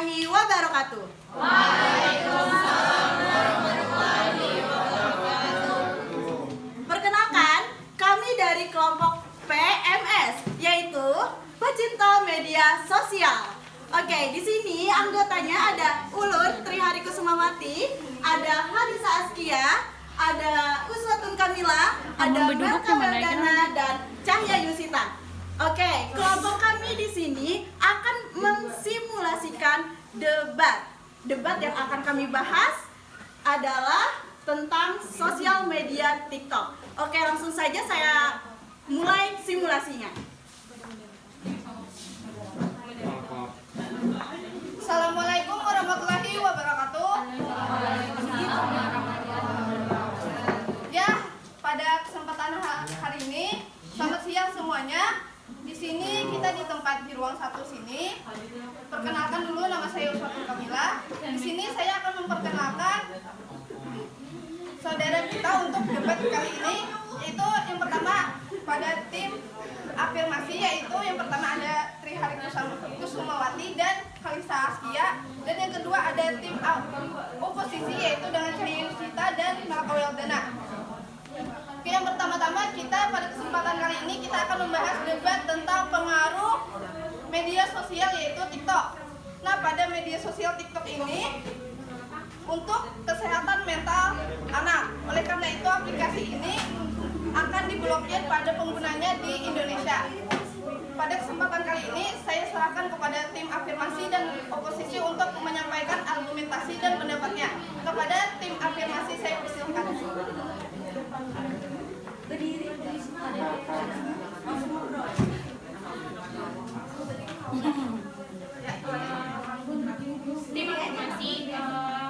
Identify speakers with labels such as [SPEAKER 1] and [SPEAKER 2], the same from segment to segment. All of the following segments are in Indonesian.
[SPEAKER 1] warahmatullahi wabarakatuh.
[SPEAKER 2] Waalaikumsalam warahmatullahi wabarakatuh.
[SPEAKER 1] Perkenalkan, kami dari kelompok PMS, yaitu Pecinta Media Sosial. Oke, di sini anggotanya ada Ulun Trihari Kusumawati, ada Harisa Askia, ada Uswatun Kamila, ada Melka Meldana, dan Cahya Yusita. Oke, kelompok kami di sini akan mensimulasikan debat. Debat yang akan kami bahas adalah tentang sosial media TikTok. Oke, langsung saja saya mulai simulasinya.
[SPEAKER 3] Assalamualaikum warahmatullahi wabarakatuh. Ya, pada kesempatan hari ini, selamat siang semuanya. Di sini kita di tempat di ruang 1 sini. Perkenalkan dulu, nama saya Uswatun Kamila. Di sini saya akan memperkenalkan saudara kita untuk debat kali ini, yaitu yang pertama pada tim afirmasi, yaitu yang pertama ada Trihari Kusumawati dan Harisa Askia, dan yang kedua ada tim oposisi, yaitu dengan Cahya Yusita dan Melka Meldana. Oke, yang pertama-tama kita pada kesempatan kali ini kita akan membahas debat tentang pengaruh media sosial, yaitu TikTok. Nah, pada media sosial TikTok ini untuk kesehatan mental anak. Oleh karena itu aplikasi ini akan diblokir pada penggunanya di Indonesia. Pada kesempatan kali ini saya serahkan kepada tim afirmasi dan oposisi untuk menyampaikan argumentasi dan pendapatnya. Kepada tim afirmasi saya persilahkan.
[SPEAKER 2] Tim afirmasi,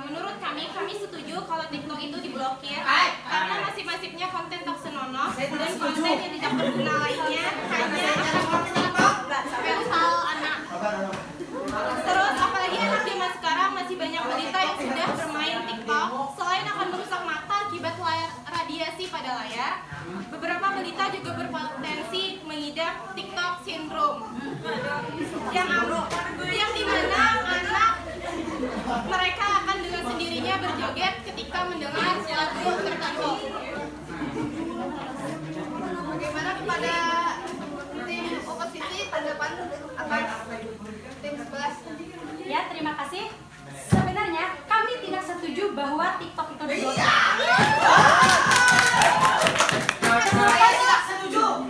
[SPEAKER 2] menurut kami setuju kalau TikTok itu diblokir karena masif-masifnya konten tak senonoh dan konten yang tidak berguna lainnya hanya akan merusak mental anak. Terus apalagi anak zaman sekarang masih banyak balita yang sudah bermain TikTok. Selain akan merusak mata akibat radiasi pada layar, beberapa balita juga berpotensi mengidap TikTok syndrome yang dimana anak mereka akan dengan sendirinya berjoget ketika mendengar lagu tertentu.
[SPEAKER 3] Bagaimana kepada tim oposisi tanggapan atas tim 11?
[SPEAKER 4] Ya, terima kasih. Sebenarnya kami tidak setuju bahwa TikTok itu diblokir.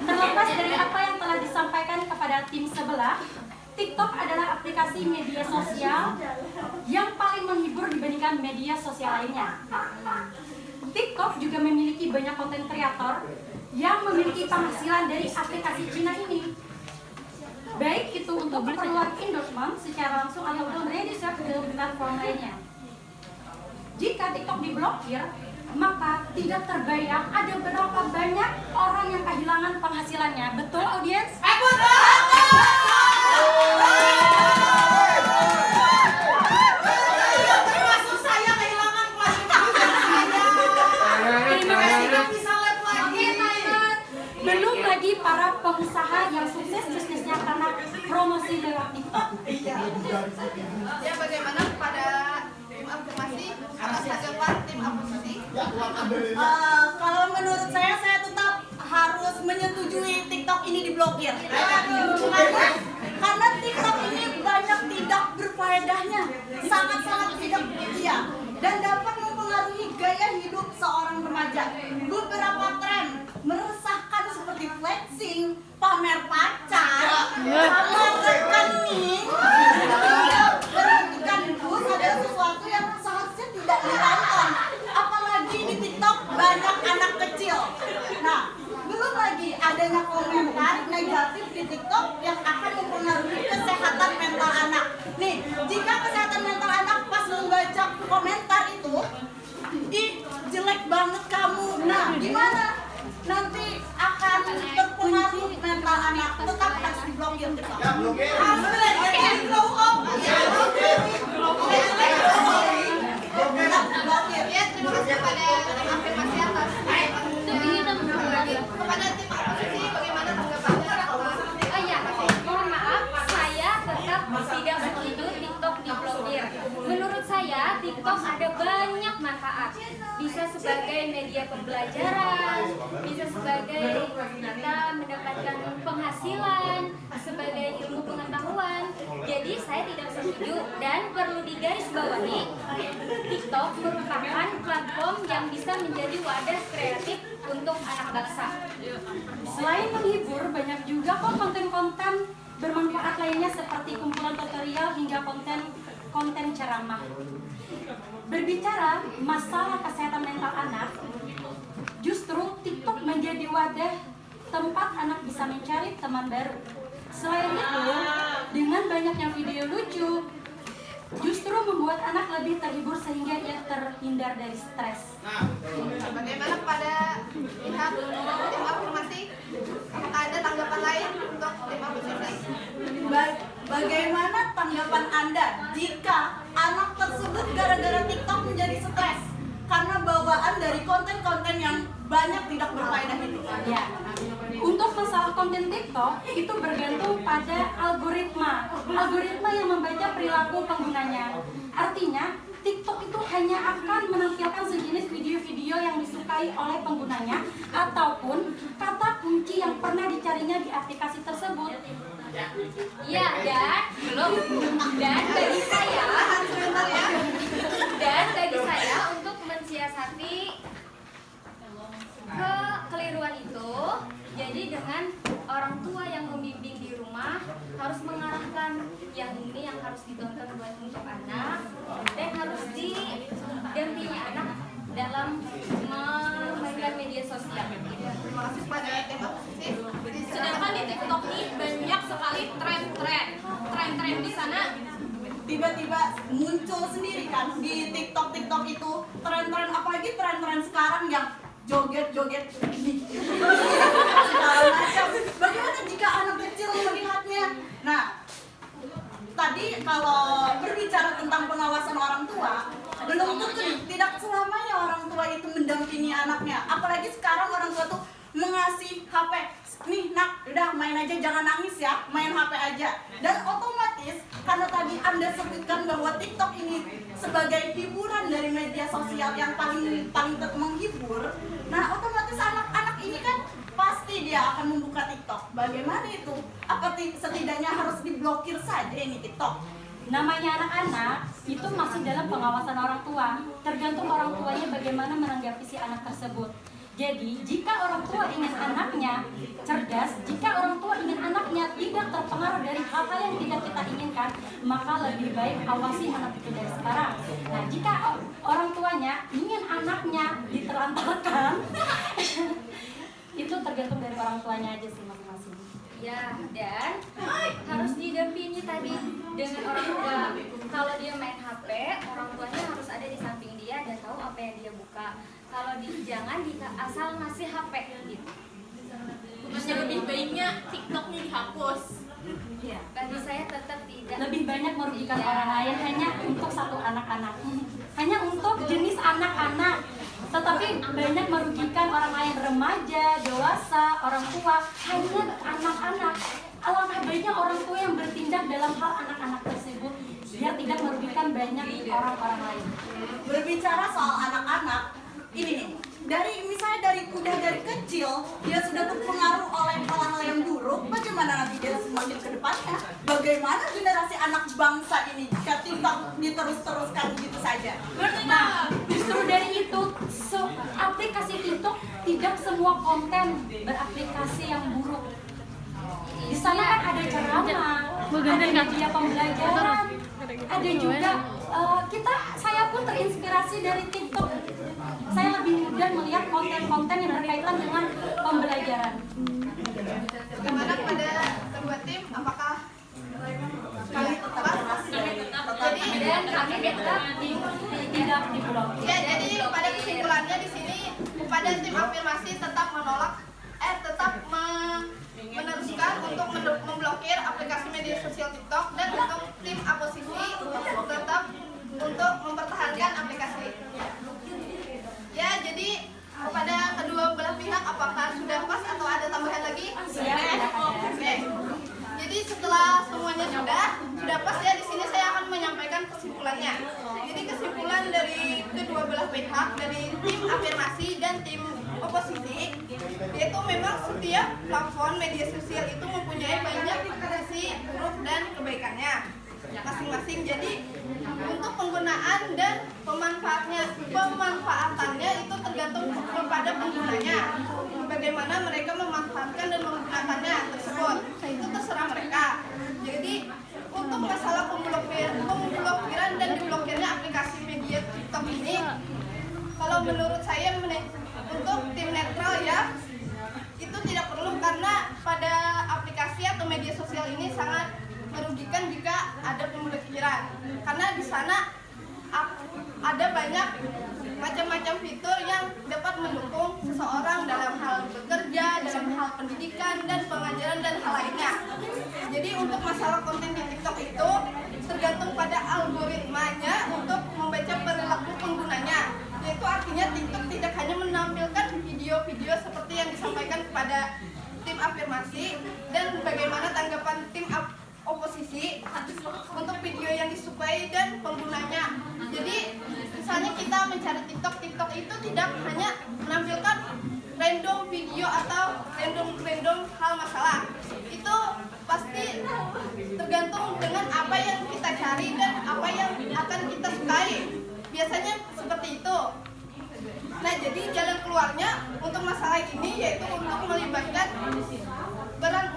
[SPEAKER 4] Terlepas dari apa yang telah disampaikan kepada tim sebelah, TikTok adalah aplikasi media sosial yang paling menghibur dibandingkan media sosial lainnya. TikTok juga memiliki banyak konten kreator yang memiliki penghasilan dari aplikasi Cina ini. Baik itu untuk keperluan endorsement secara langsung ataupun register ke platform lainnya. Jika TikTok diblokir, maka tidak terbayang ada berapa banyak orang yang kehilangan penghasilannya. Betul, audiens?
[SPEAKER 3] Termasuk saya kehilangan
[SPEAKER 4] Terima kasih. Belum lagi para pengusaha yang sukses bisnisnya karena promosi lewat TikTok.
[SPEAKER 3] Ya, bagaimana kepada tim afirmasi atas tanggapan tim oposisi?
[SPEAKER 1] Kalau menurut saya tetap harus menyetujui TikTok ini diblokir. Karena TikTok ini banyak tidak berfaedahnya, sangat-sangat tidak iya, dan dapat mempengaruhi gaya hidup seorang remaja. Beberapa tren meresahkan seperti flexing, pamer pacar, pamer rekening, berhentikan bus adalah sesuatu yang seharusnya tidak ditonton. Apalagi di TikTok banyak anak kecil. Nah, belum lagi adanya komentar negatif di TikTok yang akan mempengaruhi kesehatan mental anak. Nih, jika kesehatan mental anak pas membaca komentar itu, ih jelek banget kamu. Nah, gimana? Nanti akan terpengaruh mental anak. Tetap harus diblokir TikTok. Harus belajar grow up.
[SPEAKER 3] Ya, terima kasih kepada tim afirmasi atas kepada tim oposisi, bagaimana tanggapannya?
[SPEAKER 5] Oh iya, mohon maaf, saya tetap tidak setuju TikTok diblokir. TikTok ada banyak manfaat. Bisa sebagai media pembelajaran, bisa sebagai kita mendapatkan penghasilan, sebagai ilmu pengetahuan. Jadi saya tidak setuju dan perlu digarisbawahi, TikTok merupakan platform yang bisa menjadi wadah kreatif untuk anak bangsa.
[SPEAKER 4] Selain menghibur, banyak juga kok konten-konten bermanfaat lainnya seperti kumpulan tutorial hingga konten ceramah. Berbicara masalah kesehatan mental anak, justru TikTok menjadi wadah tempat anak bisa mencari teman baru. Selain itu, dengan banyaknya video lucu, justru membuat anak lebih terhibur sehingga ia terhindar dari stres.
[SPEAKER 3] Bagaimana pada pihak tim afirmasi? Apakah ada tanggapan lain untuk tim afirmasi?
[SPEAKER 1] Bagaimana tanggapan Anda jika anak tersebut gara-gara TikTok menjadi stres karena bawaan dari konten-konten yang banyak tidak berfaedah itu?
[SPEAKER 4] Ya, untuk masalah konten TikTok itu bergantung pada algoritma yang membaca perilaku penggunanya. Artinya, TikTok itu hanya akan menampilkan sejenis video-video yang disukai oleh penggunanya ataupun kata kunci yang pernah dicarinya di aplikasi tersebut.
[SPEAKER 5] Ya, dan bagi saya untuk mensiasati kekeliruan itu, jadi dengan orang tua yang membimbing di rumah harus mengarahkan yang ini yang harus ditonton buat untuk anak dan harus didampingi anak dalam memainkan media sosial.
[SPEAKER 3] Terima kasih pada tim afirmasi.
[SPEAKER 2] Sedangkan di TikTok ini banyak sekali tren di sana.
[SPEAKER 1] Tiba-tiba muncul sendiri kan di TikTok itu tren-tren, apalagi tren-tren sekarang yang joget-joget segala macam. Bagaimana jika anak kecil melihatnya? Nah, tadi kalau berbicara tentang pengawasan orang tua, belum tentu tidak selamanya orang tua itu mendampingi anaknya. Apalagi sekarang orang tua tuh mengasih HP. Nih nak, udah main aja, jangan nangis ya, main HP aja. Dan otomatis karena tadi Anda sebutkan bahwa TikTok ini sebagai hiburan dari media sosial yang paling menghibur, nah otomatis anak-anak ini kan pasti dia akan membuka TikTok. Bagaimana itu? Apa setidaknya harus diblokir saja ini TikTok?
[SPEAKER 4] Namanya anak-anak itu masih dalam pengawasan orang tua. Tergantung orang tuanya bagaimana menanggapi si anak tersebut. Jadi, jika orang tua ingin anaknya cerdas, jika orang tua ingin anaknya tidak terpengaruh dari hal-hal yang tidak kita inginkan, maka lebih baik awasi anak itu dari sekarang. Nah, jika orang tuanya ingin anaknya ditelantarkan, itu tergantung dari orang tuanya aja sih masing-masing.
[SPEAKER 5] Ya, dan harus didampingi tadi dengan orang tua. Kalau dia main HP, orang tuanya harus ada di samping dia dan tahu apa yang dia buka. Kalau jangan asal ngasih HP gitu.
[SPEAKER 2] Bukannya lebih baiknya TikToknya dihapus.
[SPEAKER 5] Bagi saya tetap tidak.
[SPEAKER 4] Lebih banyak merugikan orang lain hanya untuk satu anak-anak, hanya untuk jenis anak-anak, tetapi banyak merugikan orang lain, remaja, dewasa, orang tua, hanya anak-anak. Alangkah baiknya orang tua yang bertindak dalam hal anak-anak tersebut biar tidak merugikan banyak orang-orang lain.
[SPEAKER 1] Berbicara soal anak-anak, ini nih, misalnya dari kecil dia sudah terpengaruh oleh hal-hal yang buruk, bagaimana nanti dia semakin ke depannya? Bagaimana generasi anak bangsa ini jika TikTok diterus-teruskan begitu saja?
[SPEAKER 4] Nah, justru dari itu, aplikasi TikTok tidak semua konten beraplikasi yang buruk. Di sana kan ada ceramah, ada media pembelajaran, ada juga saya pun terinspirasi dari TikTok. Saya lebih mudah melihat konten-konten yang berkaitan dengan pembelajaran.
[SPEAKER 3] Bagaimana pada kedua tim? Apakah kami tetap?
[SPEAKER 4] Tidak diblokir.
[SPEAKER 3] Ya, jadi pada kesimpulannya di sini pada tim afirmasi tetap menolak, meneruskan untuk memblokir aplikasi media sosial TikTok, dan untuk tim oposisi tetap untuk mempertahankan aplikasi. Ya, jadi kepada kedua belah pihak apakah sudah pas atau ada tambahan lagi? Oke. Jadi setelah semuanya sudah pas ya, di sini saya akan menyampaikan kesimpulannya. Jadi kesimpulan dari pihak dari tim afirmasi dan tim oposisi, yaitu memang setiap platform media sosial itu mempunyai banyak sisi buruk dan kebaikannya masing-masing. Jadi untuk penggunaan dan pemanfaatannya itu tergantung kepada penggunanya, bagaimana mereka memanfaatkan dan menggunakannya tersebut, itu terserah mereka. Jadi untuk masalah pemblokiran dan diblokirnya aplikasi media TikTok ini, kalau menurut saya untuk tim netral ya itu tidak perlu, karena pada aplikasi atau media sosial ini sangat merugikan jika ada pemblokiran, karena di sana ada banyak macam-macam fitur yang dapat mendukung seseorang dalam hal bekerja, dalam hal pendidikan dan pengajaran dan hal lainnya. Jadi untuk masalah konten di TikTok itu tergantung pada algoritmanya untuk membaca perilaku penggunanya, yaitu artinya TikTok tidak hanya menampilkan video-video seperti yang disampaikan kepada tim afirmasi dan bagaimana tanggapan tim oposisi untuk video yang disukai dan penggunanya. Jadi misalnya kita mencari TikTok itu tidak hanya menampilkan random video atau random hal masalah. Itu pasti tergantung dengan apa yang kita cari dan apa yang akan kita sukai. Biasanya seperti itu. Nah, jadi jalan keluarnya untuk masalah ini yaitu untuk melibatkan peran